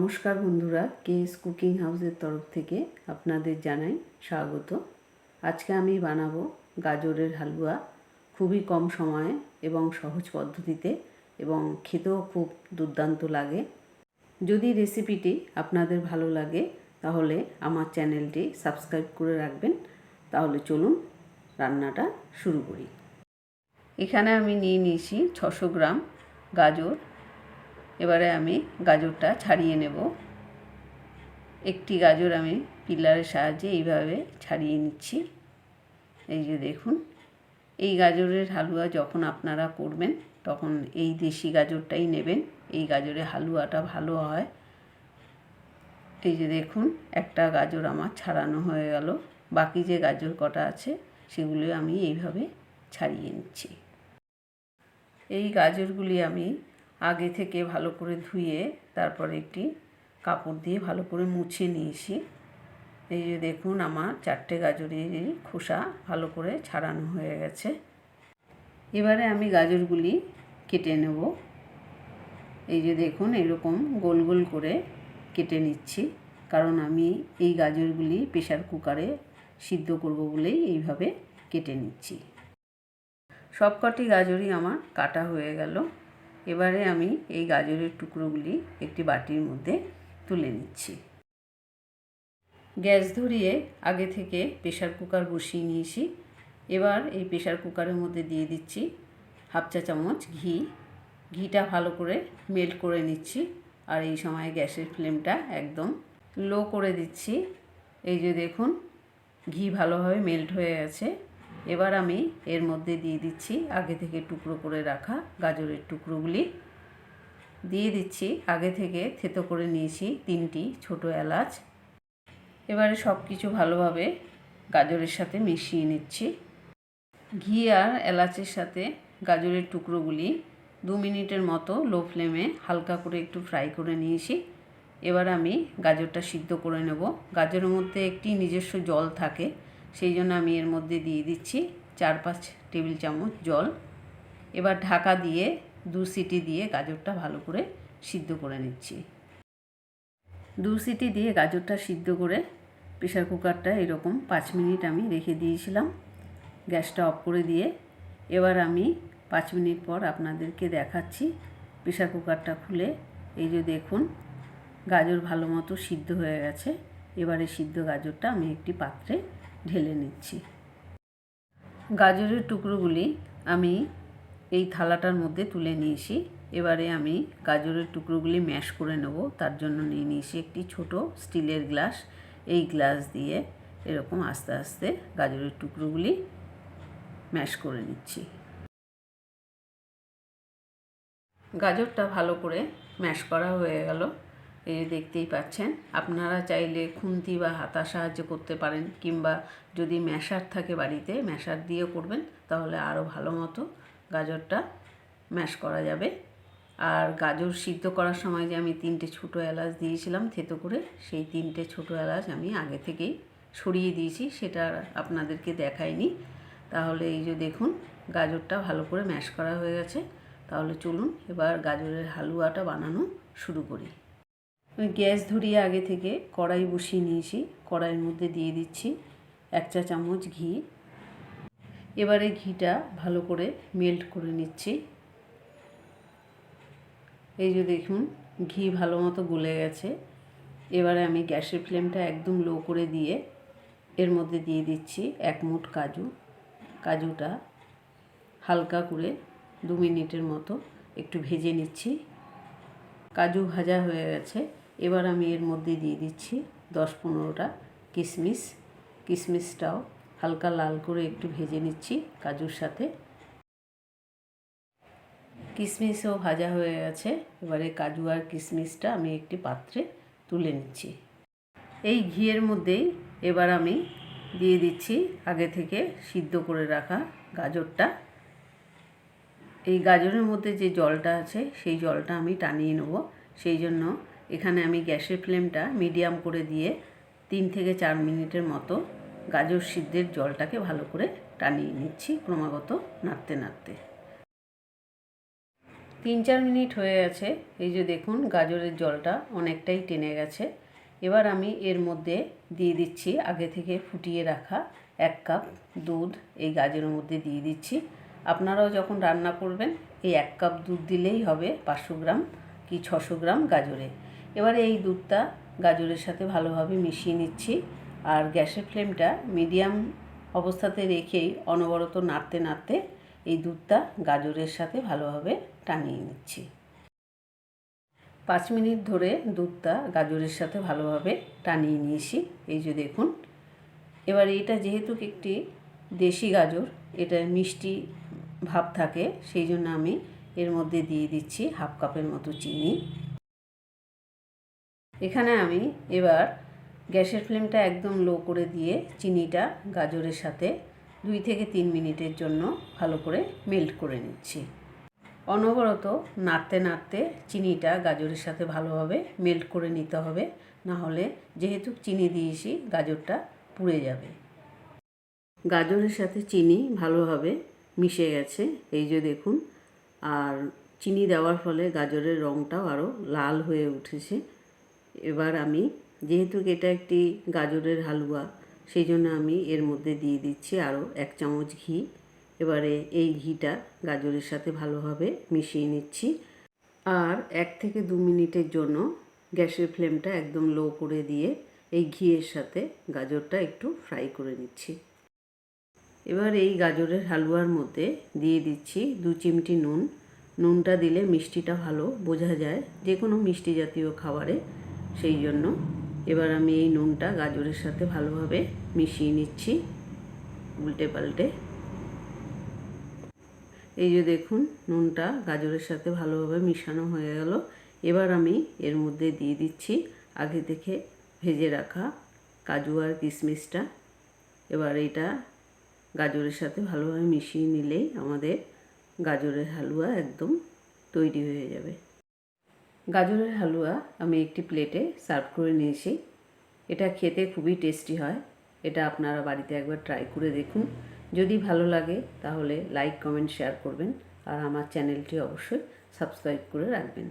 নমস্কার বন্ধুরা, KS cooking হাউসের তরফ থেকে আপনাদের জানাই স্বাগত। আজকে আমি বানাবো গাজরের হালুয়া, খুবই কম সময়ে এবং সহজ পদ্ধতিতে, এবং খেতেও খুব দুর্দান্ত লাগে। যদি রেসিপিটি আপনাদের ভালো লাগে তাহলে আমার চ্যানেলটি সাবস্ক্রাইব করে রাখবেন। তাহলে চলুন রান্নাটা শুরু করি। এখানে আমি নিয়ে নিয়েছি 600 গ্রাম গাজর। এবারে আমি গাজরটা ছাড়িয়ে নেব। একটি গাজর আমি পিলারের সাহায্যে এইভাবে ছাড়িয়ে নিচ্ছি। এই যে দেখুন, এই গাজরের হালুয়া যখন আপনারা করবেন তখন এই দেশি গাজরটাই নেবেন। এই গাজরের হালুয়াটা ভালো হয়। এই যে দেখুন, একটা গাজর আমার ছাড়ানো হয়ে গেল। বাকি যে গাজর কটা আছে সেগুলো আমি এইভাবে ছাড়িয়ে নিচ্ছি। এই গাজরগুলি আমি আগে থেকে ভালো করে ধুয়ে তারপরে একটি কাপড় দিয়ে ভালো করে মুছে নিয়েছি। এই যে দেখুন, আমার 4টে গাজরের খোসা ভালো করে ছাড়ানো হয়ে গেছে। এবারে আমি গাজরগুলি কেটে নেব। এই যে দেখুন, এরকম গোল গোল করে কেটে নিচ্ছি, কারণ আমি এই গাজরগুলি প্রেসার কুকারে সিদ্ধ করব বলেই এইভাবে কেটে নিচ্ছি। সবকটি গাজরই আমার কাটা হয়ে গেল। এবারে আমি এই গাজরের টুকরোগুলি একটি বাটির মধ্যে তুলে নিচ্ছি। গ্যাস ধরিয়ে আগে থেকে প্রেসার কুকার বসিয়ে নিয়েছি। এবার এই প্রেসার কুকারের মধ্যে দিয়ে দিচ্ছি 1/2 চা চামচ ঘি। ঘিটা ভালো করে মেল্ট করে নিচ্ছি, আর এই সময় গ্যাসের ফ্লেমটা একদম লো করে দিচ্ছি। এই যে দেখুন, ঘি ভালোভাবে মেল্ট হয়ে গেছে। এবার আমি এর মধ্যে দিয়ে দিচ্ছি আগে থেকে টুকরো করে রাখা গাজরের টুকরোগুলি। দিয়ে দিচ্ছি আগে থেকে থেতো করে নিয়েছি 3টি ছোটো এলাচ। এবারে সব কিছু ভালোভাবে গাজরের সাথে মিশিয়ে নিচ্ছি। ঘি আর এলাচের সাথে গাজরের টুকরোগুলি 2 মিনিটের মতো লো ফ্লেমে হালকা করে একটু ফ্রাই করে নিয়েছি। এবার আমি গাজরটা সিদ্ধ করে নেব। গাজরের মধ্যে একটি নিজস্ব জল থাকে, সেই জন্য আমি এর মধ্যে দিয়ে দিচ্ছি 4-5 টেবিল চামচ জল। এবার ঢাকা দিয়ে 2 সিটি দিয়ে গাজরটা ভালো করে সিদ্ধ করে নিচ্ছি। 2 সিটি দিয়ে গাজরটা সিদ্ধ করে প্রেসার কুকারটা এরকম 5 মিনিট আমি রেখে দিয়েছিলাম। গ্যাসটা অফ করে দিয়ে এবার আমি 5 মিনিট পর আপনাদেরকে দেখাচ্ছি। প্রেসার কুকারটা খুলে এই যে দেখুন, গাজর ভালো মতো সিদ্ধ হয়ে গেছে। এবারে সিদ্ধ গাজরটা আমি একটি পাত্রে ঢেলে নিচ্ছি। গাজরের টুকরোগুলি আমি এই থালাটার মধ্যে তুলে নিয়েছি। এবারে আমি গাজরের টুকরোগুলি ম্যাশ করে নেব। তার জন্য নিয়ে নিয়েছি একটি ছোট স্টিলের গ্লাস। এই গ্লাস দিয়ে এরকম আস্তে আস্তে গাজরের টুকরোগুলি ম্যাশ করে নিচ্ছি। গাজরটা ভালো করে ম্যাশ করা হয়ে গেল। এই দেখতেই পাচ্ছেন। আপনারা চাইলে খুন্তি বা হাতার সাহায্যে করতে পারেন, কিংবা যদি ম্যাশার থাকে বাড়িতে ম্যাশার দিয়ে করবেন তাহলে আরও ভালো মতো গাজরটা ম্যাশ করা যাবে। আর গাজর সিদ্ধ করার সময় যে আমি 3টে ছোটো এলাচ দিয়েছিলাম থেতো করে, সেই 3টে ছোটো এলাচ আমি আগে থেকেই সরিয়ে দিয়েছি, সেটা আপনাদেরকে দেখাইনি। তাহলে এই যে দেখুন, গাজরটা ভালো করে ম্যাশ করা হয়ে গেছে। তাহলে চলুন এবার গাজরের হালুয়াটা বানানো শুরু করি। আমি গ্যাস ধরিয়ে আগে থেকে কড়াই বসিয়ে নিয়েছি। কড়াইয়ের মধ্যে দিয়ে দিচ্ছি 1 চা চামচ ঘি। এবারে ঘিটা ভালো করে মেল্ট করে নিচ্ছি। এই যে দেখুন, ঘি ভালো মতো গলে গেছে। এবারে আমি গ্যাসের ফ্লেমটা একদম লো করে দিয়ে এর মধ্যে দিয়ে দিচ্ছি 1 মুঠ কাজু। কাজুটা হালকা করে 2 মিনিটের মতো একটু ভেজে নিচ্ছি। কাজু ভাজা হয়ে গেছে। এবার আমি এর মধ্যে দিয়ে দিচ্ছি 10-15টা কিশমিশ। কিশমিশটাও হালকা লাল করে একটু ভেজে নিচ্ছি কাজুর সাথে। কিশমিশও ভাজা হয়ে গেছে। এবারে কাজু আর কিশমিশটা আমি একটি পাত্রে তুলে নিচ্ছি। এই ঘিয়ের মধ্যেই এবার আমি দিয়ে দিচ্ছি আগে থেকে সিদ্ধ করে রাখা গাজরটা। এই গাজরের মধ্যে যে জলটা আছে সেই জলটা আমি টানিয়ে নেব। সেই জন্য এখানে আমি গ্যাসের ফ্লেমটা মিডিয়াম করে দিয়ে 3 থেকে 4 মিনিটের মতো গাজর সিদ্ধের জলটাকে ভালো করে টানিয়ে নিচ্ছি, ক্রমাগত নাড়তে নাড়তে। 3-4 মিনিট হয়ে গেছে। এই যে দেখুন গাজরের জলটা অনেকটাই টেনে গেছে। এবার আমি এর মধ্যে দিয়ে দিচ্ছি আগে থেকে ফুটিয়ে রাখা 1 কাপ দুধ। এই গাজরের মধ্যে দিয়ে দিচ্ছি। আপনারাও যখন রান্না করবেন এই 1 কাপ দুধ দিলেই হবে 500 গ্রাম কি 600 গ্রাম গাজরে। এবারে এই দুধটা গাজরের সাথে ভালোভাবে মিশিয়ে নিচ্ছি। আর গ্যাসের ফ্লেমটা মিডিয়াম অবস্থাতে রেখেই অনবরত নাড়তে নাড়তে এই দুধটা গাজরের সাথে ভালোভাবে টানিয়ে নিচ্ছি। 5 মিনিট ধরে দুধটা গাজরের সাথে ভালোভাবে টানিয়ে নিয়েছি। এই যে দেখুন। এবার এটা যেহেতু একটি দেশি গাজর, এটা মিষ্টি ভাব থাকে, সেই জন্য আমি এর মধ্যে দিয়ে দিচ্ছি 1/2 কাপের মতো চিনি। এখানে আমি এবার গ্যাসের ফ্লেমটা একদম লো করে দিয়ে চিনিটা গাজরের সাথে 2 থেকে 3 মিনিটের জন্য ভালো করে মেল্ট করে নিচ্ছি। অনবরত নাড়তে নাড়তে চিনিটা গাজরের সাথে ভালোভাবে মেল্ট করে নিতে হবে, না হলে যেহেতু চিনি দিয়েছি গাজরটা পুড়ে যাবে। গাজরের সাথে চিনি ভালোভাবে মিশে গেছে, এই যে দেখুন। আর চিনি দেওয়ার ফলে গাজরের রঙটাও আরও লাল হয়ে উঠেছে। এবার আমি যেহেতু এটা একটি গাজরের হালুয়া, সেই জন্য আমি এর মধ্যে দিয়ে দিচ্ছি আরও 1 চামচ ঘি। এবারে এই ঘিটা গাজরের সাথে ভালোভাবে মিশিয়ে নিচ্ছি। আর 1 থেকে 2 মিনিটের জন্য গ্যাসের ফ্লেমটা একদম লো করে দিয়ে এই ঘিয়ের সাথে গাজরটা একটু ফ্রাই করে নিচ্ছি। এবার এই গাজরের হালুয়ার মধ্যে দিয়ে দিচ্ছি 2 চিমটি নুন। নুনটা দিলে মিষ্টিটা ভালো বোঝা যায় যে কোনো মিষ্টি জাতীয় খাবারে, সেই জন্য এবার আমি এই নুনটা গাজরের সাথে ভালোভাবে মিশিয়ে নিচ্ছি উল্টে পাল্টে। এই যে দেখুন নুনটা গাজরের সাথে ভালোভাবে মিশানো হয়ে গেল। এবার আমি এর মধ্যে দিয়ে দিচ্ছি আগে থেকে ভেজে রাখা কাজু আর কিশমিশটা। এবার এটা গাজরের সাথে ভালোভাবে মিশিয়ে নিলেই আমাদের গাজরের হালুয়া একদম তৈরি হয়ে যাবে। গাজরের হালুয়া আমি একটি প্লেটে সার্ভ করে নিয়েছি। এটা খেতে খুবই টেস্টি হয়। এটা আপনারা বাড়িতে একবার ট্রাই করে দেখুন। যদি ভালো লাগে তাহলে লাইক, কমেন্ট, শেয়ার করবেন। আর আমার চ্যানেলটি অবশ্যই সাবস্ক্রাইব করে রাখবেন।